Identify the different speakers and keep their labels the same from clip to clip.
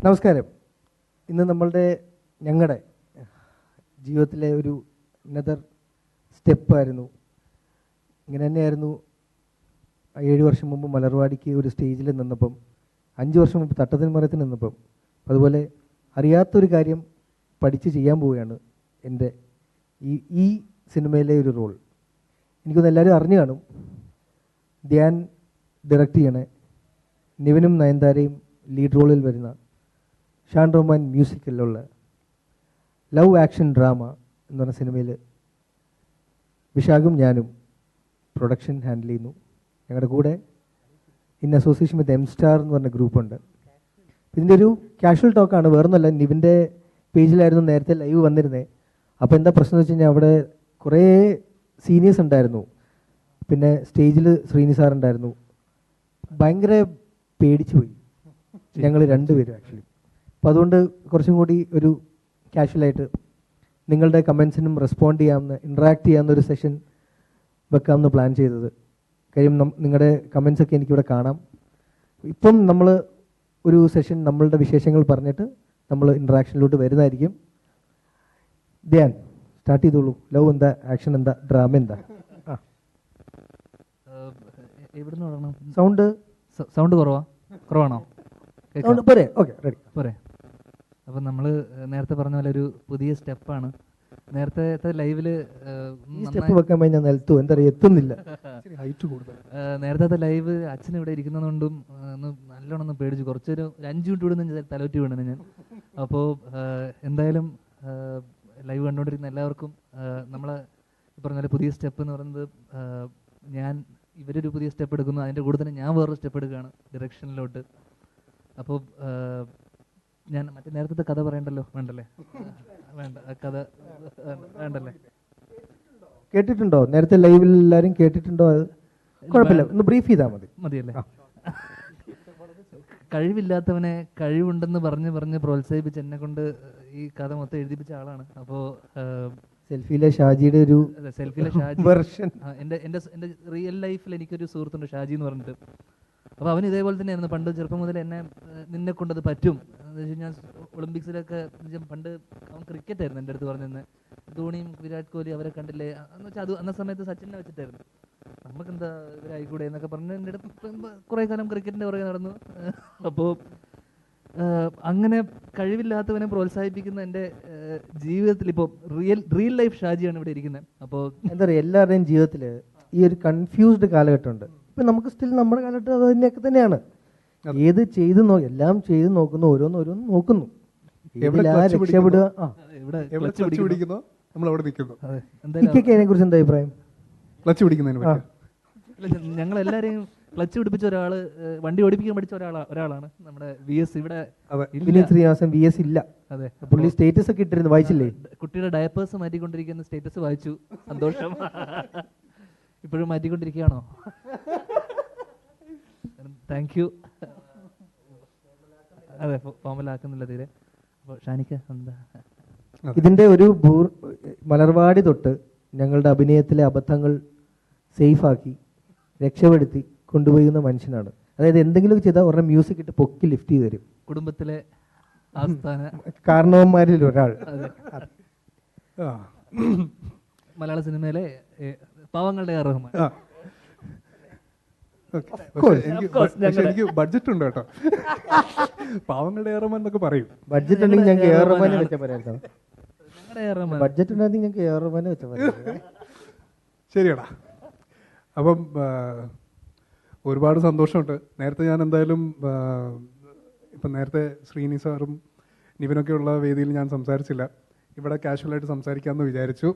Speaker 1: നമസ്കാരം. ഇന്ന് ഞങ്ങളുടെ ജീവിതത്തിലെ ഒരു അനദർ സ്റ്റെപ്പായിരുന്നു. ഇങ്ങനെ തന്നെയായിരുന്നു 7 വർഷം മുമ്പ് മലർവാടിക്ക് ഒരു സ്റ്റേജിൽ നിന്നപ്പം, 5 വർഷം മുമ്പ് തട്ടത്തിൻ മരത്തിൽ നിന്നപ്പം. അതുപോലെ അറിയാത്തൊരു കാര്യം പഠിച്ച് ചെയ്യാൻ പോവുകയാണ് എൻ്റെ ഈ സിനിമയിലെ ഒരു റോൾ. എനിക്കൊന്ന് എല്ലാവരും അറിഞ്ഞു കാണും. ധ്യാൻ ഡയറക്റ്റ് ചെയ്യണേ, നിവിനും നയൻതാരയും ലീഡ് റോളിൽ വരുന്ന ഷാൻ റഹ്മാൻ മ്യൂസിക്കിലുള്ള ലവ് ആക്ഷൻ ഡ്രാമ എന്ന് പറഞ്ഞ സിനിമയിൽ വിശാഖും ഞാനും പ്രൊഡക്ഷൻ ഹാൻഡിൽ ചെയ്യുന്നു. ഞങ്ങളുടെ കൂടെ ഇൻ അസോസിയേഷൻ വിത്ത് M-Star എന്ന് പറഞ്ഞ ഗ്രൂപ്പുണ്ട്. ഇതിൻ്റെ ഒരു കാഷ്വൽ ടോക്കാണ്, വേറൊന്നുമല്ല. നിവിൻ്റെ പേജിലായിരുന്നു നേരത്തെ ലൈവ് വന്നിരുന്നത്. അപ്പോൾ എന്താ പ്രശ്നം എന്ന് വെച്ച് കഴിഞ്ഞാൽ അവിടെ കുറേ സീനിയേഴ്സ് ഉണ്ടായിരുന്നു, പിന്നെ സ്റ്റേജിൽ ശ്രീനി സാർ ഉണ്ടായിരുന്നു. ഭയങ്കര പേടിച്ചു പോയി ഞങ്ങൾ രണ്ടുപേരും ആക്ച്വലി. അപ്പോൾ അതുകൊണ്ട് കുറച്ചും കൂടി ഒരു കാഷ്വലായിട്ട് നിങ്ങളുടെ കമൻസിനും റെസ്പോണ്ട് ചെയ്യാവുന്ന, ഇൻട്രാക്ട് ചെയ്യാവുന്ന ഒരു സെഷൻ വെക്കാമെന്ന് പ്ലാൻ ചെയ്തത്. കാര്യം നിങ്ങളുടെ കമൻസൊക്കെ എനിക്കിവിടെ കാണാം. ഇപ്പം നമ്മൾ ഒരു സെഷൻ നമ്മളുടെ വിശേഷങ്ങൾ പറഞ്ഞിട്ട് നമ്മൾ ഇൻട്രാക്ഷനിലോട്ട് വരുന്നതായിരിക്കും. ധ്യാൻ സ്റ്റാർട്ട് ചെയ്തോളൂ. ലവ് എന്താ, ആക്ഷൻ എന്താ, ഡ്രാമ എന്താ?
Speaker 2: സൗണ്ട് കുറവാണോ?
Speaker 1: പോരെ? ഓക്കെ, റെഡി, പോരെ.
Speaker 2: അപ്പം നമ്മൾ നേരത്തെ പറഞ്ഞ പോലെ ഒരു പുതിയ സ്റ്റെപ്പാണ്. നേരത്തെ ലൈവില്
Speaker 1: എത്തുന്നില്ല.
Speaker 2: നേരത്തെ ലൈവ് അച്ഛൻ ഇവിടെ ഇരിക്കുന്നതുകൊണ്ടും നല്ലോണം ഒന്ന് പേടിച്ചു. കുറച്ചൊരു 5 മിനിറ്റ് ഇവിടെ തലവറ്റി വീണു ഞാൻ. അപ്പോൾ എന്തായാലും ലൈവ് കണ്ടുകൊണ്ടിരിക്കുന്ന എല്ലാവർക്കും നമ്മളെ പറഞ്ഞ പോലെ പുതിയ സ്റ്റെപ്പ് എന്ന് പറയുന്നത്, ഇവരൊരു പുതിയ സ്റ്റെപ്പ് എടുക്കുന്നു, അതിൻ്റെ കൂടെ തന്നെ ഞാൻ വേറൊരു സ്റ്റെപ്പ് എടുക്കുകയാണ് ഡയറക്ഷനിലോട്ട്. അപ്പോൾ ഞാൻ നേരത്തെ കഥ പറയണ്ടല്ലോ, വേണ്ടല്ലേ? വേണ്ട, കഥ വേണ്ടല്ലേ?
Speaker 1: കേട്ടിട്ടുണ്ടോ? നേരത്തെ ലൈവിൽ എല്ലാവരും കേട്ടിട്ടുണ്ടോ? അത് കുഴപ്പമില്ല, ഒന്ന് ബ്രീഫ് ചെയ്താൽ
Speaker 2: മതിയല്ലേ? കഴിവില്ലാത്തവനെ കഴിവുണ്ടെന്ന് പറഞ്ഞ് പ്രോത്സാഹിപ്പിച്ച് എന്നെ കൊണ്ട് ഈ കഥ മൊത്തം എഴുതിപ്പിച്ച ആളാണ്. അപ്പോൾ
Speaker 1: സെൽഫിയിലെ ഷാജിയുടെ ഒരു
Speaker 2: സെൽഫിയിലെ ഷാജി
Speaker 1: വെർഷൻ.
Speaker 2: എൻ്റെ റിയൽ ലൈഫിൽ എനിക്കൊരു സുഹൃത്തുണ്ട്, ഷാജി എന്ന് പറഞ്ഞിട്ട്. അപ്പോൾ അവൻ ഇതേപോലെ തന്നെയായിരുന്നു. പണ്ട് ചെറുപ്പം മുതൽ നിന്നെ കൊണ്ടത് പറ്റും എന്ന് വെച്ച് കഴിഞ്ഞാൽ ഒളിമ്പിക്സിലൊക്കെ പണ്ട് അവൻ ക്രിക്കറ്റ് ആയിരുന്നു എൻ്റെ അടുത്ത് പറഞ്ഞിരുന്നത്. ധോണിയും വിരാട് കോഹ്ലി അവരെ കണ്ടില്ലേ എന്ന് വെച്ചാൽ അത് അന്ന സമയത്ത് സച്ചിനെ വെച്ചിട്ടായിരുന്നു. നമുക്കെന്താ ഇവരായിക്കൂടെ എന്നൊക്കെ പറഞ്ഞ് എൻ്റെ അടുത്ത് കുറേ കാലം ക്രിക്കറ്റിൻ്റെ പുറകെ നടന്നു. അപ്പോൾ അങ്ങനെ കഴിവില്ലാത്തവനെ പ്രോത്സാഹിപ്പിക്കുന്ന എൻ്റെ ജീവിതത്തിൽ ഇപ്പോൾ റിയൽ ലൈഫ് ഷാജിയാണ് ഇവിടെ ഇരിക്കുന്നത്. അപ്പോൾ
Speaker 1: എന്താ പറയുക, എല്ലാവരുടെയും ജീവിതത്തിൽ ഈ ഒരു കൺഫ്യൂസ്ഡ് കാലഘട്ടമുണ്ട്. ഇപ്പം നമുക്ക് സ്റ്റിൽ നമ്മുടെ കാലഘട്ടം അത് തന്നെയൊക്കെ തന്നെയാണ്. എല്ലാം ചെയ്ത് നോക്കുന്നു, ഓരോന്ന് നോക്കുന്നു, രക്ഷപ്പെടുക. അതിനെ കുറിച്ച് എന്താ അഭിപ്രായം?
Speaker 2: ഞങ്ങളെല്ലാരെയും ക്ലച്ച് പിടിപ്പിച്ച ഒരാള്, വണ്ടി ഓടിപ്പിക്കാൻ പഠിച്ച ഒരാളാണ് നമ്മുടെ VS. ഇവിടെ
Speaker 1: ശ്രീനിവാസൻ VS ഇല്ല.
Speaker 2: അതെ,
Speaker 1: പുള്ളി സ്റ്റേറ്റസ് ഒക്കെ ഇട്ടിരുന്നു, വായിച്ചില്ലേ?
Speaker 2: കുട്ടിയുടെ ഡയപ്പേഴ്സ് മാറ്റിക്കൊണ്ടിരിക്കുന്ന സ്റ്റേറ്റസ് വായിച്ചു, സന്തോഷം. ഇപ്പോഴും മാറ്റിക്കൊണ്ടിരിക്കുകയാണോ? Thank you. അതെ, ഫോമലാക്കുന്നില്ല തീരെ. അപ്പോൾ ഷാനിക്ക എന്താ
Speaker 1: ഇതിൻ്റെ ഒരു മലർവാടി തൊട്ട് ഞങ്ങളുടെ അഭിനയത്തിലെ അബദ്ധങ്ങൾ സേഫാക്കി രക്ഷപ്പെടുത്തി കൊണ്ടുപോകുന്ന മനുഷ്യനാണ്. അതായത് എന്തെങ്കിലും ചെയ്താൽ ഉടനെ മ്യൂസിക് ഇട്ട് പൊക്കി ലിഫ്റ്റ് ചെയ്ത് തരും.
Speaker 2: കുടുംബത്തിലെ ആസ്ഥാന
Speaker 1: കാരണവന്മാരിൽ ഒരാൾ.
Speaker 2: മലയാള സിനിമയിലെ പാവങ്ങളുടെ റഹ്മാൻ.
Speaker 3: എനിക്ക് ബഡ്ജറ്റ് ഉണ്ട് കേട്ടോ. പാവങ്ങളുടെ റഹ്മാൻ എന്നൊക്കെ പറയും.
Speaker 1: ബഡ്ജറ്റ് ഉണ്ടെങ്കിൽ ഞങ്ങൾക്ക് റഹ്മാനെ വെച്ചാൽ പറയാം. ബഡ്ജറ്റ് ഉണ്ടെങ്കിൽ ഞങ്ങൾക്ക് റഹ്മാനെ വെച്ചാൽ പറയാം.
Speaker 3: ശരിയടാ. അപ്പം ഒരുപാട് സന്തോഷമുണ്ട്. നേരത്തെ ഞാൻ എന്തായാലും ഇപ്പം നേരത്തെ ശ്രീനി സാറും നിവിനൊക്കെ ഉള്ള വേദിയിൽ ഞാൻ സംസാരിച്ചില്ല. ഇവിടെ കാഷ്വലായിട്ട് സംസാരിക്കാമെന്ന് വിചാരിച്ചു.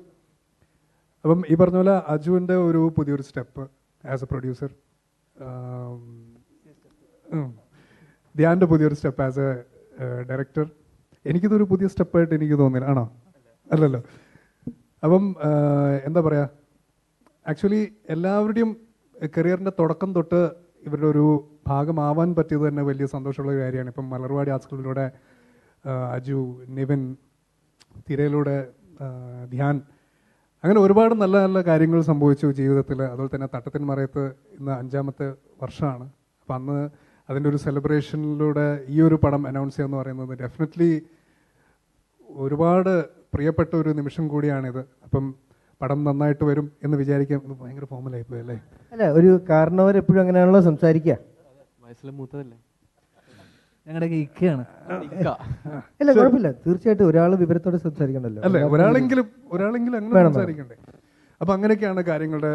Speaker 3: അപ്പം ഈ പറഞ്ഞ പോലെ അജുവിൻ്റെ ഒരു പുതിയൊരു സ്റ്റെപ്പ് ആസ് എ പ്രൊഡ്യൂസർ, ധ്യാൻ്റെ പുതിയൊരു സ്റ്റെപ്പ് ആസ് എ ഡയറക്ടർ. എനിക്കിതൊരു പുതിയ സ്റ്റെപ്പായിട്ട് എനിക്ക് തോന്നില്ല. ആണോ? അല്ലല്ലോ. അപ്പം എന്താ പറയുക, ആക്ച്വലി എല്ലാവരുടെയും കരിയറിൻ്റെ തുടക്കം തൊട്ട് ഇവരുടെ ഒരു ഭാഗമാവാൻ പറ്റിയത് തന്നെ വലിയ സന്തോഷമുള്ള ഒരു കാര്യമാണ്. ഇപ്പം മലർവാടി ആർട്സ് സ്കൂളിലൂടെ അജു, നിവിൻ, തിരയിലൂടെ ധ്യാൻ, അങ്ങനെ ഒരുപാട് നല്ല നല്ല കാര്യങ്ങൾ സംഭവിച്ചു ജീവിതത്തിൽ. അതുപോലെ തന്നെ തട്ടത്തിൻ മറയത്ത് ഇന്ന് 5ാമത്തെ വർഷമാണ്. അപ്പം അന്ന് അതിൻ്റെ ഒരു സെലിബ്രേഷനിലൂടെ ഈ ഒരു പടം അനൗൺസ് ചെയ്യുക എന്ന് പറയുന്നത് ഡെഫിനറ്റ്ലി ഒരുപാട് പ്രിയപ്പെട്ട ഒരു നിമിഷം കൂടിയാണിത്. അപ്പം പടം നന്നായിട്ട് വരും എന്ന് വിചാരിക്കാം. ഭയങ്കര ഫോമലായി പോയി അല്ലേ?
Speaker 1: അല്ല, ഒരു കാരണവരെപ്പോഴും അങ്ങനെയാണല്ലോ സംസാരിക്കുക.
Speaker 4: വയസ്സിലെ മൂത്തതല്ലേ?
Speaker 2: ഞങ്ങളുടെയൊക്കെ ഇക്കയാണ്.
Speaker 1: അല്ല, കുഴപ്പമില്ല, തീർച്ചയായിട്ടും ഒരാൾ വിവരത്തോടെ സംസാരിക്കണമല്ലോ.
Speaker 3: അല്ലേ, ഒരാളെങ്കിലും അങ്ങനെ സംസാരിക്കണ്ടേ? അപ്പൊ അങ്ങനെയൊക്കെയാണ് കാര്യങ്ങളുടെ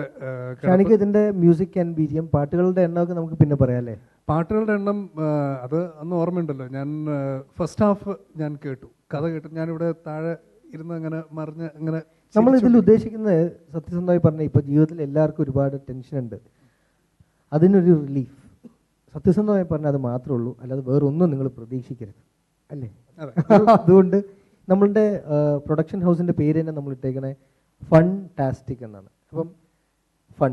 Speaker 1: ഷാനിക്ക് ഇതിന്റെ മ്യൂസിക് ആൻഡ് BGM പാട്ടുകളുടെ എണ്ണമൊക്കെ നമുക്ക് പിന്നെ പറയാം അല്ലേ?
Speaker 3: പാട്ടുകളുടെ എണ്ണം അത് അന്ന് ഓർമ്മയുണ്ടല്ലോ. ഞാൻ ഫസ്റ്റ് ഹാഫ് ഞാൻ കേട്ടു, കഥ കേട്ടു. ഞാനിവിടെ താഴെ ഇരുന്ന് അങ്ങനെ മറിഞ്ഞ് അങ്ങനെ.
Speaker 1: നമ്മൾ ഇതിൽ ഉദ്ദേശിക്കുന്നത് സത്യസന്ധമായി പറഞ്ഞാൽ ഇപ്പോൾ ജീവിതത്തിൽ എല്ലാവർക്കും ഒരുപാട് ടെൻഷൻ ഉണ്ട്, അതിനൊരു റിലീഫ്. സത്യസന്ധമായി പറഞ്ഞാൽ അത് മാത്രമേ ഉള്ളൂ, അല്ലാതെ വേറൊന്നും നിങ്ങൾ പ്രതീക്ഷിക്കരുത് അല്ലേ? അതുകൊണ്ട് നമ്മളുടെ പ്രൊഡക്ഷൻ ഹൗസിൻ്റെ പേര് തന്നെ നമ്മൾ ഇട്ടേക്കണേ ഫൺടാസ്റ്റിക് എന്നാണ്. അപ്പം ഫൺ,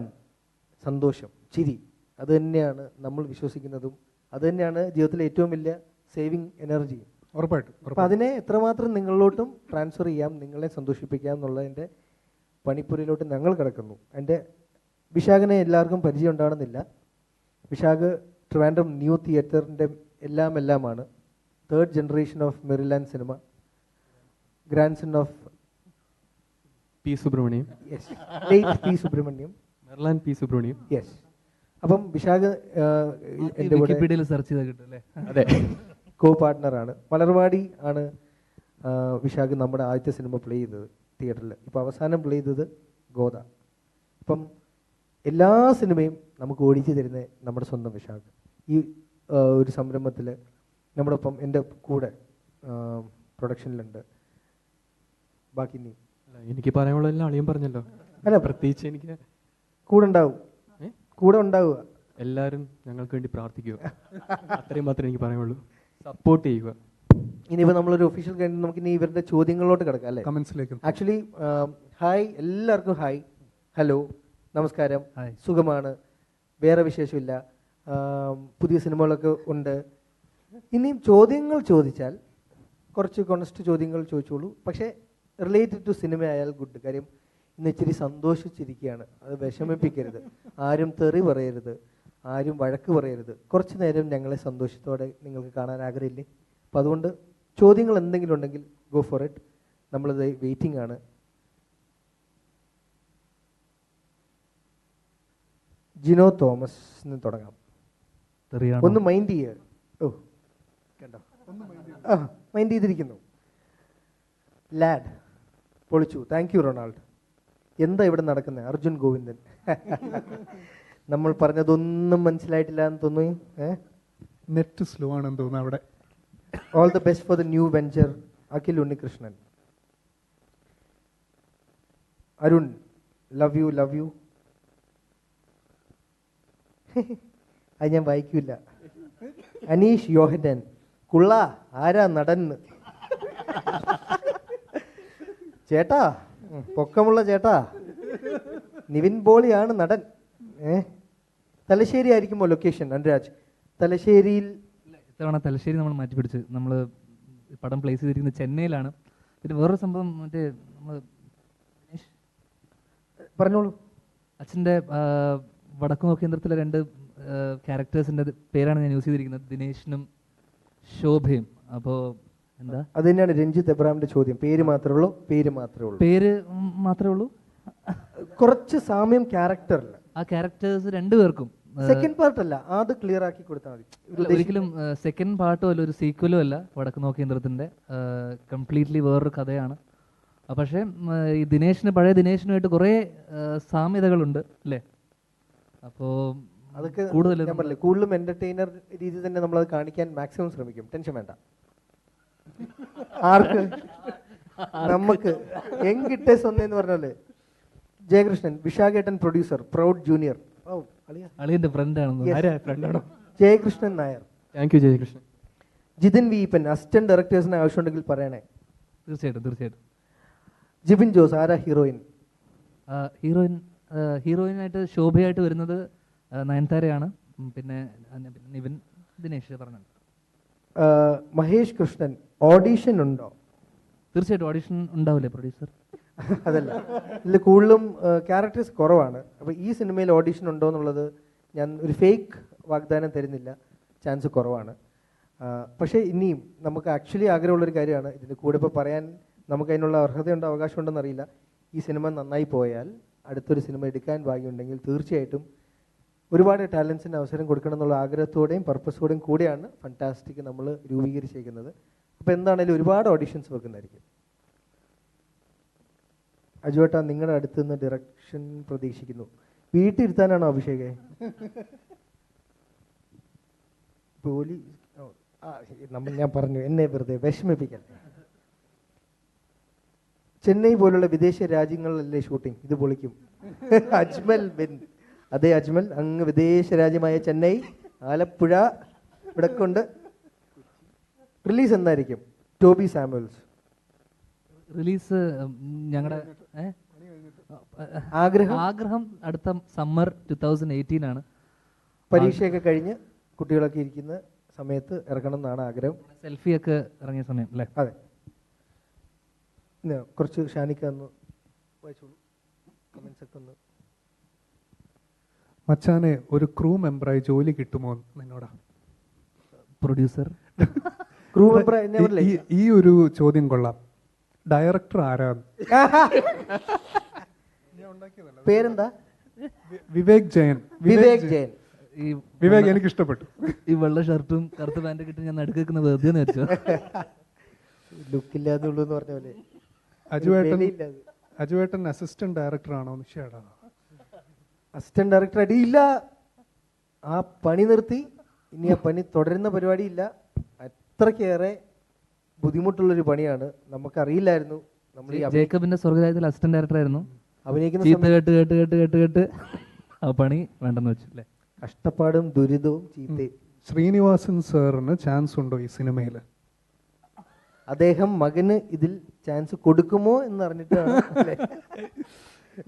Speaker 1: സന്തോഷം, ചിരി, അത് തന്നെയാണ് നമ്മൾ വിശ്വസിക്കുന്നതും, അത് തന്നെയാണ് ജീവിതത്തിലെ ഏറ്റവും വലിയ സേവിങ് എനർജി.
Speaker 3: ഉറപ്പായിട്ടും.
Speaker 1: അപ്പം അതിനെ എത്രമാത്രം നിങ്ങളിലോട്ടും ട്രാൻസ്ഫർ ചെയ്യാം, നിങ്ങളെ സന്തോഷിപ്പിക്കാം എന്നുള്ളതിൻ്റെ പണിപ്പുരയിലോട്ട് ഞങ്ങൾ കിടക്കുന്നു. എൻ്റെ വിശാഖിനെ എല്ലാവർക്കും പരിചയം ഉണ്ടാകണമെന്നില്ല. വിശാഖ് ട്രിവാൻഡ്രം ന്യൂ തിയേറ്ററിൻ്റെ എല്ലാമാണ്. 3rd generation of Merryland cinema, grandson of
Speaker 4: P Subrahmanyam.
Speaker 1: Yes, late P Subrahmanyam,
Speaker 4: Merryland P Subrahmanyam.
Speaker 1: Yes. അപ്പം വിശാഖ് എൻ്റെ കൂടെ
Speaker 2: വിക്കിപീഡിയയിൽ സെർച്ച് ചെയ്താൽ കിട്ടും അല്ലേ?
Speaker 4: അതെ.
Speaker 1: കോ പാർട്ട്ണറാണ്. മലർവാടി ആണ് വിശാഖ് നമ്മുടെ ആദ്യത്തെ സിനിമ പ്ലേ ചെയ്തത് തിയേറ്ററിൽ. ഇപ്പോൾ അവസാനം പ്ലേ ചെയ്തത് ഗോദ. അപ്പം എല്ലാ സിനിമയും നമുക്ക് ഓടിച്ചു തരുന്ന നമ്മുടെ സ്വന്തം വിശാഖ്. ഈ ഒരു സംരംഭത്തിൽ നമ്മുടെ ഒപ്പം എൻ്റെ കൂടെ പ്രൊഡക്ഷനിലുണ്ട്. ബാക്കി നീ.
Speaker 4: എനിക്ക് പറയാനുള്ള എല്ലാം അളിയൻ പറഞ്ഞല്ലോ.
Speaker 1: അല്ല,
Speaker 4: പ്രത്യേകിച്ച് എനിക്ക്
Speaker 1: കൂടെ ഉണ്ടാവും, കൂടെ ഉണ്ടാവുക.
Speaker 4: എല്ലാവരും ഞങ്ങൾക്ക് വേണ്ടി പ്രാർത്ഥിക്കുക, അത്രയും മാത്രമേ എനിക്ക് പറയുള്ളൂ. സപ്പോർട്ട് ചെയ്യുക.
Speaker 1: ഇനിയിപ്പോൾ നമ്മളൊരു ഒഫീഷ്യൽ കഴിഞ്ഞ് നമുക്ക് ഇനി ഇവരുടെ ചോദ്യങ്ങളിലോട്ട് കിടക്കാം അല്ലേ?
Speaker 3: കമന്റ്സിലേക്ക്.
Speaker 1: ആക്ച്വലി ഹായ്, എല്ലാവർക്കും ഹായ്, ഹലോ, നമസ്കാരം, സുഖമാണ്, വേറെ വിശേഷമില്ല, പുതിയ സിനിമകളൊക്കെ ഉണ്ട്. ഇനിയും ചോദ്യങ്ങൾ ചോദിച്ചാൽ കുറച്ച് കൊണസ്റ്റ് ചോദ്യങ്ങൾ ചോദിച്ചോളൂ, പക്ഷേ റിലേറ്റഡ് ടു സിനിമ ആയാൽ ഗുഡ്. കാര്യം ഇന്ന് ഇച്ചിരി സന്തോഷിച്ചിരിക്കുകയാണ്, അത് വിഷമിപ്പിക്കരുത്. ആരും തെറി പറയരുത്, ആരും വഴക്ക് പറയരുത്. കുറച്ച് നേരം ഞങ്ങളെ സന്തോഷത്തോടെ നിങ്ങൾക്ക് കാണാൻ ആഗ്രഹമില്ലേ? അപ്പം അതുകൊണ്ട് ചോദ്യങ്ങൾ എന്തെങ്കിലും ഉണ്ടെങ്കിൽ ഗോ ഫോർ ഇറ്റ്. നമ്മളിത് വെയിറ്റിംഗ് ആണ്. ജിനോ തോമസ് തുടങ്ങാം. ഒന്ന് മൈൻഡ് ചെയ്യുക. ഓ കണ്ടോ, മൈൻഡ് ചെയ്തിരിക്കുന്നു. ലാഡ് പൊളിച്ചു, താങ്ക് യു റൊണാൾഡ്. എന്താ ഇവിടെ നടക്കുന്നത്? അർജുൻ ഗോവിന്ദൻ. നമ്മൾ പറഞ്ഞതൊന്നും മനസ്സിലായിട്ടില്ല എന്ന് തോന്നുന്നു.
Speaker 3: നെറ്റ് സ്ലോ ആണെന്ന് തോന്നുന്നു അവിടെ.
Speaker 1: All the best for the new venture. Akhil Unnikrishnan. Arun, love you love you. അത് ഞാൻ വായിക്കൂല. അനീഷ് യോഹനൻ, കുള്ള ആരാ നടന്ന്? ചേട്ടാ, പൊക്കമുള്ള ചേട്ടാ, നിവിൻ പോളിയാണ് നടൻ. തലശ്ശേരി ആയിരിക്കുമോ ലൊക്കേഷൻ? അനുരാജ്, തലശ്ശേരിയിൽ.
Speaker 2: ഇത്തവണ തലശ്ശേരി നമ്മൾ മാറ്റി പിടിച്ച് നമ്മൾ പടം പ്ലേസ് ചെയ്തിരിക്കുന്നത് ചെന്നൈയിലാണ്. പിന്നെ വേറൊരു സംഭവം, മറ്റേ നമ്മൾ
Speaker 1: പറഞ്ഞോളൂ.
Speaker 2: അച്ഛൻ്റെ വടക്കു നോക്കേന്ദ്രത്തിലെ 2 ക്യാരക്ടേഴ്സിൻ്റെ പേരാണ് ഞാൻ യൂസ് ചെയ്തിരിക്കുന്നത്, ദിനേശിനും ശോഭയും. അപ്പോൾ എന്താ
Speaker 1: അത് തന്നെയാണ് രഞ്ജിത്ത് എബ്രാമിന്റെ ചോദ്യം. പേര് മാത്രമേ ഉള്ളൂ? പേര് മാത്രമേ ഉള്ളൂ.
Speaker 2: പേര് മാത്രമേ ഉള്ളൂ.
Speaker 1: കുറച്ച് സാമ്യം ക്യാരക്ടറിൽ.
Speaker 2: ആ ക്യാരക്ടേഴ്സ് 2 പേർക്കും
Speaker 1: സെക്കൻഡ് പാർട്ട് അല്ല, അത് ക്ലിയർ ആക്കി കൊടുത്താൽ മതി.
Speaker 2: ഒരിക്കലും സെക്കൻഡ് പാർട്ടും അല്ല, ഒരു സീക്വലും അല്ല. വടക്കു നോക്കേന്ദ്രത്തിൻ്റെ കംപ്ലീറ്റ്ലി വേറൊരു കഥയാണ്. പക്ഷേ ഈ പഴയ ദിനേശിനുമായിട്ട് കുറേ സാമ്യതകളുണ്ട് അല്ലേ? അപ്പോൾ
Speaker 1: അതൊക്കെ
Speaker 2: കൂടുതലും
Speaker 1: ഞാൻ പറഞ്ഞില്ലേ, കൂടുതലും എന്റർടൈനർ രീതി തന്നെ നമ്മളത് കാണിക്കാൻ മാക്സിമം ശ്രമിക്കും. ടെൻഷൻ വേണ്ട. ആർക്ക്? നമുക്ക് എങ്കിട്ടേ സ്വന്തം പറഞ്ഞല്ലേ. ജയകൃഷ്ണൻ, വിശാഖേട്ടൻ പ്രൊഡ്യൂസർ, പ്രൗഡ് ജൂനിയർ. ഓ
Speaker 2: അളിയന്റെ ഫ്രണ്ടാണോ?
Speaker 1: ജയകൃഷ്ണൻ നായർ.
Speaker 4: Thank you Jayakrishnan.
Speaker 1: ജിതിൻ വീപ്പൻ, അസിസ്റ്റന്റ് ഡയറക്ടേഴ്സിന് ആവശ്യമുണ്ടെങ്കിൽ പറയണേ.
Speaker 2: തീർച്ചയായിട്ടും.
Speaker 1: ജിബിൻ ജോസ്, ആരാ ഹീറോയിൻ?
Speaker 2: ഹീറോയിനായിട്ട് ശോഭയായിട്ട് വരുന്നത് നയൻതാരയാണ്. പിന്നെ നിവിൻ, ദിനേശ് പറഞ്ഞു.
Speaker 1: മഹേഷ് കൃഷ്ണൻ, ഓഡീഷൻ ഉണ്ടോ?
Speaker 2: തീർച്ചയായിട്ടും ഓഡീഷൻ ഉണ്ടാവില്ലേ പ്രൊഡ്യൂസർ?
Speaker 1: അതല്ല, ഇതിൽ കൂടുതലും ക്യാരക്ടേഴ്സ് കുറവാണ്. അപ്പോൾ ഈ സിനിമയിൽ ഓഡിഷൻ ഉണ്ടോ എന്നുള്ളത് ഞാൻ ഒരു ഫേക്ക് വാഗ്ദാനം തരുന്നില്ല, ചാൻസ് കുറവാണ്. പക്ഷേ ഇനിയും നമുക്ക് ആക്ച്വലി ആഗ്രഹമുള്ളൊരു കാര്യമാണ്, ഇതിൻ്റെ കൂടെ ഇപ്പോൾ പറയാൻ നമുക്ക് അതിനുള്ള അർഹതയുണ്ടോ അവകാശമുണ്ടെന്ന് അറിയില്ല. ഈ സിനിമ നന്നായി പോയാൽ അടുത്തൊരു സിനിമ എടുക്കാൻ ഭാഗ്യമുണ്ടെങ്കിൽ തീർച്ചയായിട്ടും ഒരുപാട് ടാലൻസിന് അവസരം കൊടുക്കണം എന്നുള്ള ആഗ്രഹത്തോടെയും പർപ്പസോടെയും കൂടെയാണ് ഫണ്ടാസ്റ്റിക് നമ്മൾ രൂപീകരിച്ചിരിക്കുന്നത്. അപ്പോൾ എന്താണെങ്കിലും ഒരുപാട് ഓഡിഷൻസ് വെക്കുന്നതായിരിക്കും. അജുവേട്ടാ, നിങ്ങളുടെ അടുത്ത് നിന്ന് ഡയറക്ഷൻ പ്രതീക്ഷിക്കുന്നു. വീട്ടിലിരുത്താനാണോ അഭിഷേകേ? പോലീസ് ഞാൻ പറഞ്ഞു, എന്നെ വെറുതെ വിഷമിപ്പിക്കല്ലേ. ചെന്നൈ പോലുള്ള വിദേശ രാജ്യങ്ങളിലല്ലേ ഷൂട്ടിംഗ്, ഇത് പൊളിക്കും. അജ്മൽ ബിൻ, അതെ അജ്മൽ, അങ്ങ് വിദേശ രാജ്യമായ ചെന്നൈ, ആലപ്പുഴ ഇവിടെ കൊണ്ട്. റിലീസ് എന്തായിരിക്കും ടോബി സാമുവൽസ്?
Speaker 2: റിലീസ് ഞങ്ങളുടെ ആഗ്രഹം അടുത്ത സമ്മർ 2018 ആണ്.
Speaker 1: പരീക്ഷയൊക്കെ കഴിഞ്ഞ് കുട്ടികളൊക്കെ ഇരിക്കുന്ന സമയത്ത് ഇറക്കണം എന്നാണ് ആഗ്രഹം.
Speaker 2: സെൽഫിയൊക്കെ ഇറങ്ങിയ സമയം അല്ലേ?
Speaker 1: അതെ. കുറച്ച് ഷാനിക്ക ഒന്ന് വായിച്ചോളൂ, കമൻസ് ഒക്കെ ഒന്ന്.
Speaker 3: മച്ചാനെ, ഒരു ക്രൂ മെമ്പറായി ജോലി കിട്ടുമോ നിന്നോടാ?
Speaker 2: പ്രൊഡ്യൂസർ
Speaker 1: ക്രൂ മെമ്പർ
Speaker 3: ഈ ഒരു ചോദ്യം കൊള്ളാം. ഡയറക്ടർ ആരാന്ന്?
Speaker 1: പേരെന്താ?
Speaker 3: വിവേക് ജയൻ.
Speaker 1: വിവേക് ജയൻ.
Speaker 3: വിവേക് എനിക്ക് ഇഷ്ടപ്പെട്ടു.
Speaker 2: ഈ വെള്ള ഷർട്ടും കറുത്ത പാൻറ്റും കിട്ടി ഞാൻ നടുക്കുന്ന വെറുതെ വെച്ചു.
Speaker 1: ലുക്കില്ലാതുള്ളൂ എന്ന് പറഞ്ഞ പോലെ.
Speaker 3: അജുവേട്ടൻ അസിസ്റ്റന്റ് ഡയറക്ടർ ആണോ? നിശ്ചയടാ,
Speaker 1: അസിസ്റ്റന്റ് ഡയറക്ടർ അടിയില്ല. ആ പണി നിർത്തി, ഇനി ആ പണി തുടരുന്ന പരിപാടിയില്ല. അത്രയ്ക്കേറെ ബുദ്ധിമുട്ടുള്ളൊരു പണിയാണ്. നമുക്കറിയില്ലായിരുന്നു. നമ്മൾ
Speaker 2: ജേക്കബിന്റെ സ്വർഗരാജ്യത്തിൽ അസിസ്റ്റന്റ് ഡയറക്ടർ ആയിരുന്നു.
Speaker 1: അഭിനയിക്കുന്ന
Speaker 2: കേട്ട് ആ പണി വേണ്ടെന്ന് വെച്ചു അല്ലേ?
Speaker 1: കഷ്ടപ്പാടും ദുരിതവും ചീത്തയും.
Speaker 3: ശ്രീനിവാസൻ സാറിന് ചാൻസ് ഉണ്ടോ ഈ സിനിമയിൽ?
Speaker 1: അദ്ദേഹം മകന് ഇതിൽ ചാൻസ് കൊടുക്കുമോ എന്ന് അറിഞ്ഞിട്ടാണ്.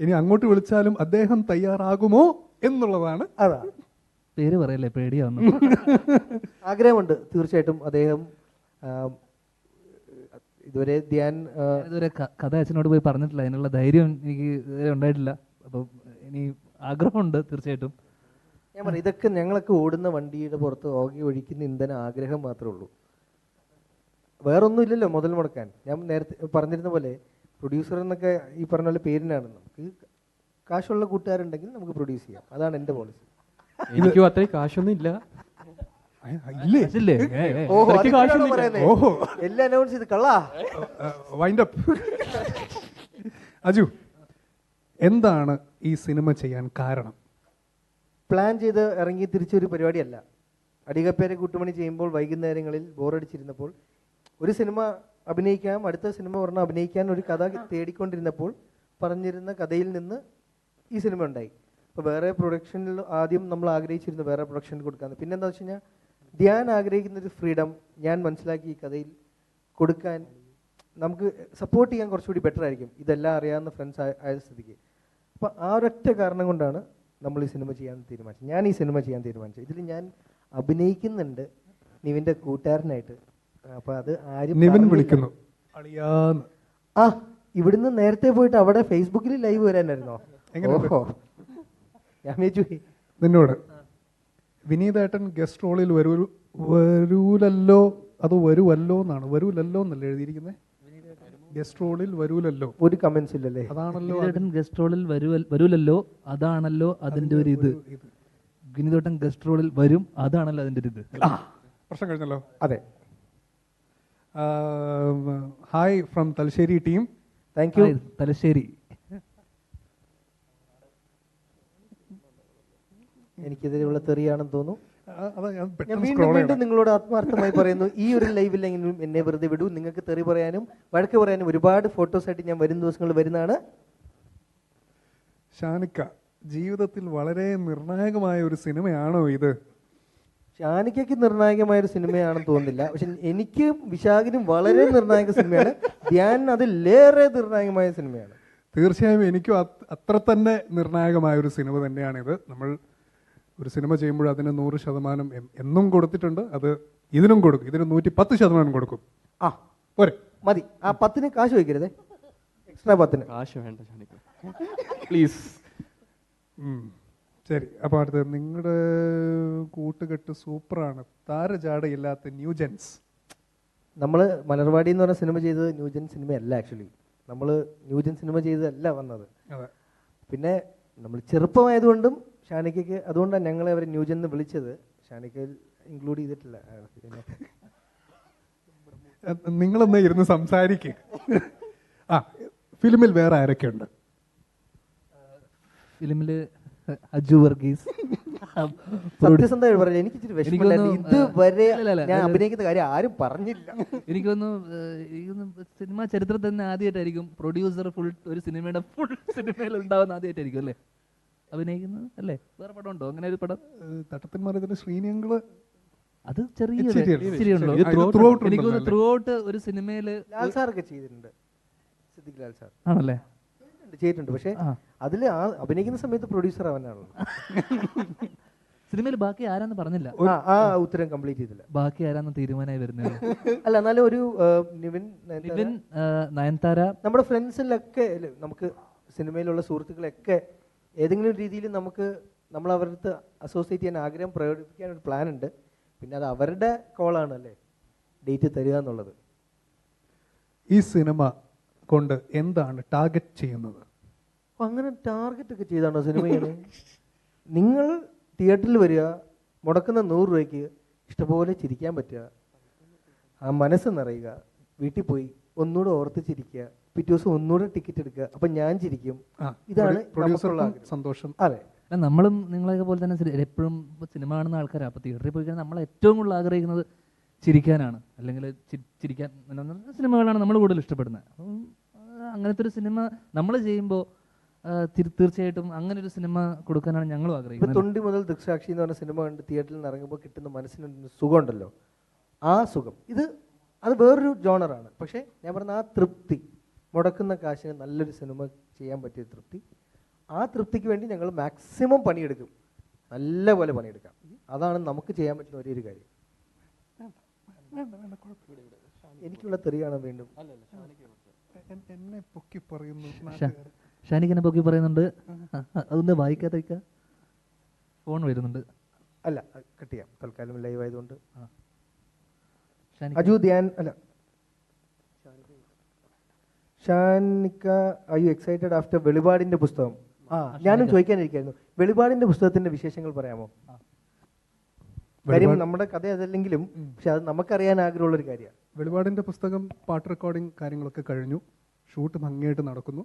Speaker 3: ഇനി അങ്ങോട്ട് വിളിച്ചാലും അദ്ദേഹം തയ്യാറാകുമോ എന്നുള്ളതാണ്.
Speaker 1: അതാ
Speaker 2: പേര് പറയല്ലേ, പേടിയാവുന്നു.
Speaker 1: ആഗ്രഹമുണ്ട് തീർച്ചയായിട്ടും. അദ്ദേഹം ഇതുവരെ
Speaker 2: ഇതുവരെ കഥ അച്ഛനോട് പോയി പറഞ്ഞിട്ടില്ല, അതിനുള്ള ധൈര്യം എനിക്ക് ഇതുവരെ ഉണ്ടായിട്ടില്ല. അപ്പോൾ ഇനി ആഗ്രഹമുണ്ട് തീർച്ചയായിട്ടും.
Speaker 1: ഞാൻ പറയാം, ഇതൊക്കെ ഞങ്ങളൊക്കെ ഓടുന്ന വണ്ടിയുടെ പുറത്ത് ഓകി ഒഴിക്കുന്ന ഇന്ധനം ആഗ്രഹം മാത്രമേ ഉള്ളൂ, വേറൊന്നും ഇല്ലല്ലോ മുതൽ മുടക്കാൻ. ഞാൻ നേരത്തെ പറഞ്ഞിരുന്ന പോലെ പ്രൊഡ്യൂസർ എന്നൊക്കെ ഈ പറഞ്ഞ പോലെ പേരിനാണ്. നമുക്ക് കാശുള്ള കൂട്ടുകാരുണ്ടെങ്കിൽ നമുക്ക് പ്രൊഡ്യൂസ് ചെയ്യാം, അതാണ് എൻ്റെ പോളിസി.
Speaker 4: എനിക്കും അത്രയും കാശൊന്നും ഇല്ല.
Speaker 1: എല്ലാം അനൗൺസ് ചെയ്ത് കള്ളാ.
Speaker 3: വൈൻഡപ്പ്. അജു, എന്താണ് ഈ സിനിമ ചെയ്യാൻ കാരണം?
Speaker 1: പ്ലാൻ ചെയ്ത് ഇറങ്ങി തിരിച്ചൊരു പരിപാടിയല്ല. അടികപ്പേരെ കൂട്ടുമണി ചെയ്യുമ്പോൾ വൈകുന്നേരങ്ങളിൽ ബോറടിച്ചിരുന്നപ്പോൾ ഒരു സിനിമ അഭിനയിക്കാം, അടുത്ത സിനിമ പറഞ്ഞാൽ അഭിനയിക്കാൻ ഒരു കഥ തേടിക്കൊണ്ടിരുന്നപ്പോൾ പറഞ്ഞിരുന്ന കഥയിൽ നിന്ന് ഈ സിനിമ ഉണ്ടായി. അപ്പോൾ വേറെ പ്രൊഡക്ഷനിൽ ആദ്യം നമ്മൾ ആഗ്രഹിച്ചിരുന്നു വേറെ പ്രൊഡക്ഷനിൽ കൊടുക്കാമെന്ന്. പിന്നെ എന്താ വെച്ച് കഴിഞ്ഞാൽ ധ്യാൻ ആഗ്രഹിക്കുന്നൊരു ഫ്രീഡം ഞാൻ മനസ്സിലാക്കി ഈ കഥയിൽ കൊടുക്കാൻ നമുക്ക് സപ്പോർട്ട് ചെയ്യാൻ കുറച്ചുകൂടി ബെറ്റർ ആയിരിക്കും, ഇതെല്ലാം അറിയാവുന്ന ഫ്രണ്ട്സ് ആയ സ്ഥിതിക്ക്. അപ്പോൾ ആ ഒരൊറ്റ കാരണം കൊണ്ടാണ് നമ്മൾ ഈ സിനിമ ചെയ്യാൻ തീരുമാനിച്ചത്. ഞാൻ ഈ സിനിമ ചെയ്യാൻ തീരുമാനിച്ചത്. ഇതിൽ ഞാൻ അഭിനയിക്കുന്നുണ്ട് നിവിൻ്റെ കൂട്ടുകാരനായിട്ട്. അപ്പോൾ അത് ആരും
Speaker 3: നിവിൻ വിളിക്കുന്നു.
Speaker 1: ആ ഇവിടുന്ന് നേരത്തെ പോയിട്ട് അവിടെ ഫേസ്ബുക്കിൽ ലൈവ് വരാനായിരുന്നോ? ഓഹോ, ഞാൻ വിചാരിച്ചു
Speaker 3: നിന്നോട് വിനീതേട്ടൻ ഗസ്റ്റ് റോളിൽ വരൂലല്ലോ, അത് വരുവല്ലോ എന്നാണ്, വരൂലല്ലോ എന്നല്ലേ എഴുതിയിരിക്കുന്നത്? ഗസ്റ്റ് റോളിൽ വരൂലല്ലോ.
Speaker 1: ഒരു കമന്റ്സ് ഇല്ലല്ലേ?
Speaker 3: അതാണല്ലോ
Speaker 2: ഗസ്റ്റ് റോളിൽ വരൂലല്ലോ, അതാണല്ലോ അതിന്റെ ഒരു ഇത്. വിനീതേട്ടൻ ഗസ്റ്റ് റോളിൽ വരും, അതാണല്ലോ അതിന്റെ ഒരു ഇത്.
Speaker 3: പ്രശ്നം കഴിഞ്ഞല്ലോ.
Speaker 1: അതെ.
Speaker 3: Hi from Thalassery team.
Speaker 1: Thank you.
Speaker 2: Thalassery.
Speaker 1: എനിക്കെതിരെയുള്ള തെറിയാണെന്ന് തോന്നുന്നു. ഞാൻ വീണ്ടും
Speaker 3: വീണ്ടും
Speaker 1: വീണ്ടും നിങ്ങളോട് ആത്മാർത്ഥമായി പറയുന്നു, ഈ ഒരു ലൈവിലെങ്കിലും എന്നെ വെറുതെ വിടൂ. നിങ്ങൾക്ക് തെറി പറയാനും വഴക്ക് പറയാനും ഒരുപാട് ഫോട്ടോസായിട്ട് ഞാൻ വരും ദിവസങ്ങളിൽ വരുന്നതാണ്.
Speaker 3: ഷാനിക്ക, ജീവിതത്തിൽ വളരെ നിർണായകമായ ഒരു സിനിമയാണോ ഇത്?
Speaker 1: ഷാനിക്കയ്ക്ക് നിർണായകമായ ഒരു സിനിമയാണെന്ന് തോന്നുന്നില്ല, പക്ഷെ എനിക്കും വിശാഖിനും വളരെ നിർണായക സിനിമയാണ്. ധ്യാൻ അതിലേറെ നിർണായകമായ സിനിമയാണ്.
Speaker 3: തീർച്ചയായും എനിക്കും അത്ര തന്നെ നിർണായകമായ ഒരു സിനിമ തന്നെയാണിത്. നമ്മൾ ഒരു സിനിമ ചെയ്യുമ്പോൾ അതിന് 100% എന്നും കൊടുത്തിട്ടുണ്ട്, അത് ഇതിനും കൊടുക്കും. ഇതിന് 110% കൊടുക്കും.
Speaker 1: ആ
Speaker 3: പോരെ?
Speaker 1: മതി. ആ 10ന് കാശ് വയ്ക്കരുതേ. എക്സ്ട്രാ 10.
Speaker 4: കാശ് വേണ്ട ഷാനിക്ക, പ്ലീസ്.
Speaker 3: ശരി, അപ്പോൾ അടുത്ത് നിങ്ങളുടെ കൂട്ടുകെട്ട് സൂപ്പറാണ്, താരജാടയില്ലാത്ത ന്യൂജൻസ്.
Speaker 1: നമ്മൾ മലർവാടി എന്ന് പറഞ്ഞ സിനിമ ചെയ്തത് ന്യൂജൻ സിനിമയല്ല. ആക്ച്വലി നമ്മൾ ന്യൂജൻ സിനിമ ചെയ്തതല്ല വന്നത്.
Speaker 3: അതെ,
Speaker 1: പിന്നെ നമ്മൾ ചെറുപ്പമായതുകൊണ്ടും ഷാനിക്കയ്ക്ക് അതുകൊണ്ടാണ് ഞങ്ങളെ അവർ ന്യൂജൻ എന്ന് വിളിച്ചത്. ഷാനിക്കയിൽ ഇൻക്ലൂഡ് ചെയ്തിട്ടില്ല. പിന്നെ
Speaker 3: നിങ്ങളൊന്ന് ഇരുന്ന് സംസാരിക്കുക. ആ, ഫിലിമിൽ വേറെ ആരൊക്കെയുണ്ട്?
Speaker 2: ഫിലിമില് അജു വർഗീസ്.
Speaker 1: സത്യസന്ധമായി പറഞ്ഞാൽ എനിക്ക് ഇച്ചിരി വിഷമമുണ്ടായിരുന്നു. ഇതുവരെ ഞാൻ അഭിനയിക്കുന്ന കാര്യം ആരും പറഞ്ഞില്ല.
Speaker 2: എനിക്കൊന്ന് സിനിമ ചരിത്രത്തിൽ തന്നെ ആദ്യമായിട്ടായിരിക്കും പ്രൊഡ്യൂസർ ഫുൾ ഒരു സിനിമയുടെ ഫുൾ സിനിമയിൽ ഉണ്ടാവുന്ന ആദ്യമായിട്ടായിരിക്കും അല്ലേ അഭിനയിക്കുന്നത് അല്ലേ? വേറെ പടം ഉണ്ടോ അങ്ങനെ ഒരു പടം?
Speaker 3: തട്ടത്തിന്മാരത്തിലെ ശ്രീനിയങ്ങള്
Speaker 2: അത് ചെറിയ എനിക്ക് ത്രൂ ഔട്ട് ഒരു സിനിമയില്
Speaker 1: ലാൽ സാറൊക്കെ ചെയ്തിട്ടുണ്ട്. സിദ്ദിഖ് ലാൽ സാർ
Speaker 2: ആണല്ലേ?
Speaker 1: ചെയ്തിട്ടുണ്ട്. പക്ഷെ അതിൽ അഭിനയിക്കുന്ന സമയത്ത് പ്രൊഡ്യൂസർ അവനാണല്ലോ.
Speaker 2: സിനിമയിൽ ബാക്കി ആരാന്ന് പറഞ്ഞില്ല.
Speaker 1: ആ ഉത്തരം കംപ്ലീറ്റ് ചെയ്തില്ല.
Speaker 2: ബാക്കി ആരാന്ന് തീരുമാനമായി വരുന്നത്.
Speaker 1: അല്ല, എന്നാലും ഒരു നിവിൻ,
Speaker 2: നയൻതാര,
Speaker 1: നമ്മുടെ ഫ്രണ്ട്സിലൊക്കെ നമുക്ക് സിനിമയിലുള്ള സുഹൃത്തുക്കളൊക്കെ ഏതെങ്കിലും രീതിയിൽ നമ്മൾ അവരുടെ അസോസിയേറ്റ് ചെയ്യാൻ ആഗ്രഹം പ്രകടിപ്പിക്കാൻ ഒരു പ്ലാൻ ഉണ്ട്. പിന്നെ അത് അവരുടെ കോളാണ് അല്ലേ ഡേറ്റ് തരിക എന്നുള്ളത്.
Speaker 3: ഈ സിനിമ കൊണ്ട് എന്താണ് ടാർഗറ്റ് ചെയ്യുന്നത്?
Speaker 1: അങ്ങനെ ടാർഗറ്റ് ഒക്കെ ചെയ്താണോ സിനിമയാണ്? നിങ്ങൾ തിയേറ്ററിൽ വരിക, മുടക്കുന്ന 100 രൂപയ്ക്ക് ഇഷ്ടംപോലെ ചിരിക്കാൻ പറ്റുക, ആ മനസ്സ് നിറയുക, വീട്ടിൽ പോയി ഒന്നുകൂടെ ഓർത്ത് ചിരിക്കുക, പിറ്റേ ദിവസം ഒന്നുകൂടെ ടിക്കറ്റ് എടുക്കുക, അപ്പം ഞാൻ ചിരിക്കും. ഇതാണ്
Speaker 3: സന്തോഷം.
Speaker 1: അതെ,
Speaker 2: നമ്മളും നിങ്ങളൊക്കെ പോലെ തന്നെ എപ്പോഴും സിനിമ കാണുന്ന ആൾക്കാരാണ്. അപ്പോൾ തിയേറ്ററിൽ പോയി കഴിഞ്ഞാൽ നമ്മൾ ഏറ്റവും കൂടുതൽ ആഗ്രഹിക്കുന്നത് ചിരിക്കാനാണ്, അല്ലെങ്കിൽ ചിരിക്കാൻ സിനിമകളാണ് നമ്മൾ കൂടുതൽ ഇഷ്ടപ്പെടുന്നത്. അപ്പം അങ്ങനത്തെ ഒരു സിനിമ നമ്മൾ ചെയ്യുമ്പോൾ തീർച്ചയായിട്ടും അങ്ങനെ ഒരു സിനിമ കൊടുക്കാനാണ് ഞങ്ങളും ആഗ്രഹിക്കുന്നത്.
Speaker 1: തൊണ്ടി മുതൽ ദൃക്സാക്ഷി എന്ന് പറഞ്ഞ സിനിമ കണ്ട് തിയേറ്ററിൽ നിന്ന് ഇറങ്ങുമ്പോൾ കിട്ടുന്ന മനസ്സിന് സുഖം ഉണ്ടല്ലോ, ആ സുഖം അത് വേറൊരു ജോണറാണ്. പക്ഷേ ഞാൻ പറഞ്ഞ ആ തൃപ്തി, മുടക്കുന്ന കാശിന് നല്ലൊരു സിനിമ ചെയ്യാൻ പറ്റിയ തൃപ്തി, ആ തൃപ്തിക്ക് വേണ്ടി ഞങ്ങൾ മാക്സിമം പണിയെടുക്കും, നല്ല പോലെ പണിയെടുക്കാം. അതാണ് നമുക്ക് ചെയ്യാൻ പറ്റുന്ന ഒരേ ഒരു കാര്യം. എനിക്കുള്ള തെറിയാണ് വീണ്ടും
Speaker 3: എന്നെ പൊക്കി പറയുന്നു.
Speaker 2: ഷാനിക്കനെ പൊക്കി പറയുന്നുണ്ട്. അതൊന്ന് വായിക്കാതെ വയ്ക്കുക, ഫോൺ വരുന്നുണ്ട്.
Speaker 1: അല്ല, കട്ട് ചെയ്യാം, തൽക്കാലം ലൈവ് ആയതുകൊണ്ട്. അജു ധ്യാൻ അല്ല ഷാനിക്ക, ആർ യു എക്സൈറ്റഡ് ആഫ്റ്റർ വെളിപാടിന്റെ പുസ്തകം? ഞാനും ചോദിക്കാനിരിക്കായിരുന്നു, വെളിപാടിന്റെ പുസ്തകത്തിന്റെ വിശേഷങ്ങൾ പറയാമോ? കാര്യം നമ്മുടെ കഥ അതല്ലെങ്കിലും പക്ഷെ അത് നമുക്കറിയാൻ ആഗ്രഹമുള്ള ഒരു കാര്യമാണ്.
Speaker 3: വെളിപാടിന്റെ പുസ്തകം പാട്ട് റെക്കോർഡിംഗ് കാര്യങ്ങളൊക്കെ കഴിഞ്ഞു, ഷൂട്ട് ഭംഗിയായിട്ട് നടക്കുന്നു.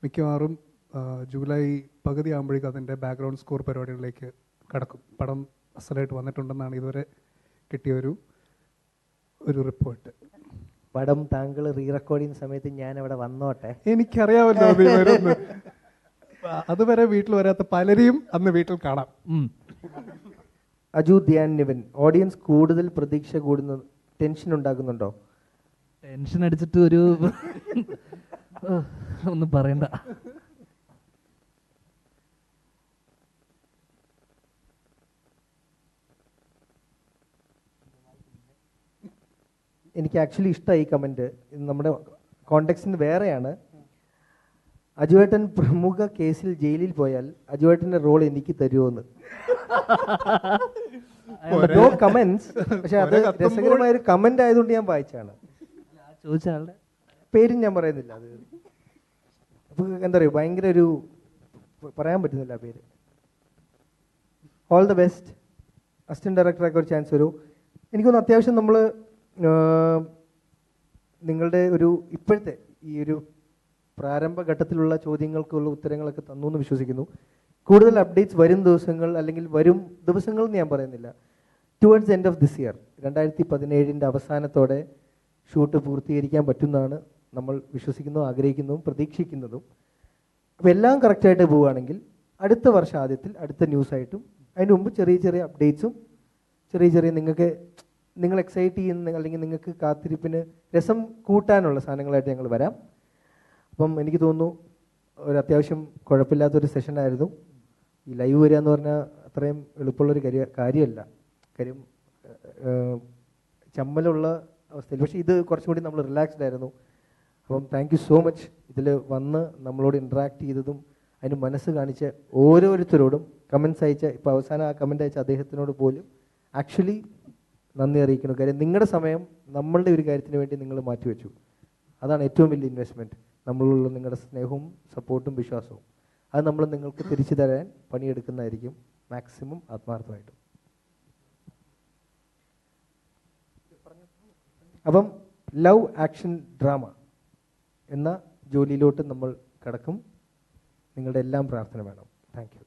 Speaker 3: മിക്കവാറും ജൂലൈ പകുതി ആകുമ്പോഴേക്കും അതിൻ്റെ ബാക്ക്ഗ്രൗണ്ട് സ്കോർ പരിപാടികളിലേക്ക് കടക്കും. പടം അസലായിട്ട് വന്നിട്ടുണ്ടെന്നാണ് ഇതുവരെ കിട്ടിയ ഒരു റിപ്പോർട്ട്.
Speaker 1: പടം താങ്കൾ റീ റെക്കോർഡിങ് സമയത്ത് ഞാൻ അവിടെ വന്നോട്ടെ?
Speaker 3: എനിക്കറിയാമല്ലോ അതുവരെ വീട്ടിൽ വരാത്ത പലരെയും അന്ന് വീട്ടിൽ കാണാം.
Speaker 1: അജു ധ്യാൻ നിവിൻ, ഓഡിയൻസ് കൂടുതൽ പ്രതീക്ഷ കൂടുന്ന ടെൻഷൻ ഉണ്ടാക്കുന്നുണ്ടോ?
Speaker 2: ടെൻഷൻ അടിച്ചിട്ട് ഒരു ഒന്നും പറയണ്ട.
Speaker 1: എനിക്ക് ആക്ച്വലി ഇഷ്ടമായി ഈ കമൻറ്റ്. നമ്മുടെ കോണ്ടെക്സ്റ്റിന് വേറെയാണ്. അജുവേട്ടൻ പ്രമുഖ കേസിൽ ജയിലിൽ പോയാൽ അജുവേട്ടൻ്റെ റോൾ എനിക്ക് തരുമോന്ന്. നോ കമന്റ്സ്, പക്ഷെ അത് രസകരമായ ഒരു കമന്റ് ആയതുകൊണ്ട് ഞാൻ വായിച്ചാണ്.
Speaker 2: ചോദിച്ച ആളുടെ
Speaker 1: പേരും ഞാൻ പറയുന്നില്ല. അത് അപ്പോൾ എന്താ പറയുക, ഭയങ്കര ഒരു പറയാൻ പറ്റുന്നില്ല ആ പേര്. All the best. അസിസ്റ്റന്റ് ഡയറക്ടറൊക്കെ ഒരു ചാൻസ് വരൂ. എനിക്കൊന്ന് അത്യാവശ്യം നമ്മൾ നിങ്ങളുടെ ഒരു ഇപ്പോഴത്തെ ഈ ഒരു പ്രാരംഭഘട്ടത്തിലുള്ള ചോദ്യങ്ങൾക്കുള്ള ഉത്തരങ്ങളൊക്കെ തന്നു എന്ന് വിശ്വസിക്കുന്നു. കൂടുതൽ അപ്ഡേറ്റ്സ് വരും ദിവസങ്ങൾ, അല്ലെങ്കിൽ വരും ദിവസങ്ങൾ എന്ന് ഞാൻ പറയുന്നില്ല, towards end of this year 2017 അവസാനത്തോടെ ഷൂട്ട് പൂർത്തീകരിക്കാൻ പറ്റുന്നതാണ് നമ്മൾ വിശ്വസിക്കുന്നതും ആഗ്രഹിക്കുന്നതും പ്രതീക്ഷിക്കുന്നതും. അപ്പോൾ എല്ലാം കറക്റ്റായിട്ട് പോവുകയാണെങ്കിൽ അടുത്ത വർഷം ആദ്യത്തിൽ അടുത്ത ന്യൂസായിട്ടും അതിന് മുമ്പ് ചെറിയ ചെറിയ അപ്ഡേറ്റ്സും ചെറിയ നിങ്ങൾ എക്സൈറ്റ് ചെയ്യുന്ന അല്ലെങ്കിൽ നിങ്ങൾക്ക് കാത്തിരിപ്പിന് രസം കൂട്ടാനുള്ള സാധനങ്ങളായിട്ട് ഞങ്ങൾ വരാം. അപ്പം എനിക്ക് തോന്നുന്നു ഒരു അത്യാവശ്യം കുഴപ്പമില്ലാത്തൊരു സെഷനായിരുന്നു. ഈ ലൈവ് വരിക എന്ന് പറഞ്ഞാൽ അത്രയും എളുപ്പമുള്ളൊരു കാര്യമല്ല. കാര്യം ചമ്മലുള്ള അവസ്ഥയിൽ. പക്ഷേ ഇത് കുറച്ചും കൂടി നമ്മൾ റിലാക്സ്ഡ് ആയിരുന്നു. അപ്പം താങ്ക് യു സോ മച്ച് ഇതിൽ വന്ന് നമ്മളോട് ഇൻട്രാക്ട് ചെയ്തതും അതിന് മനസ്സ് കാണിച്ച ഓരോരുത്തരോടും കമൻസ് അയച്ച ഇപ്പോൾ അവസാനം ആ കമൻ്റ് അയച്ച അദ്ദേഹത്തിനോട് പോലും ആക്ച്വലി നന്ദി അറിയിക്കുന്നു. കാര്യം നിങ്ങളുടെ സമയം നമ്മളുടെ ഒരു കാര്യത്തിന് വേണ്ടി നിങ്ങൾ മാറ്റിവെച്ചു. അതാണ് ഏറ്റവും വലിയ ഇൻവെസ്റ്റ്മെൻറ്റ്. നമ്മളുള്ള നിങ്ങളുടെ സ്നേഹവും സപ്പോർട്ടും വിശ്വാസവും അത് നമ്മൾ നിങ്ങൾക്ക് തിരിച്ചു തരാൻ പണിയെടുക്കുന്നതായിരിക്കും മാക്സിമം ആത്മാർത്ഥമായിട്ടും. അപ്പം ലവ് ആക്ഷൻ ഡ്രാമ എന്ന ജോലിയിലോട്ട് നമ്മൾ കടക്കും. നിങ്ങളുടെ എല്ലാം പ്രാർത്ഥന വേണം. Thank you.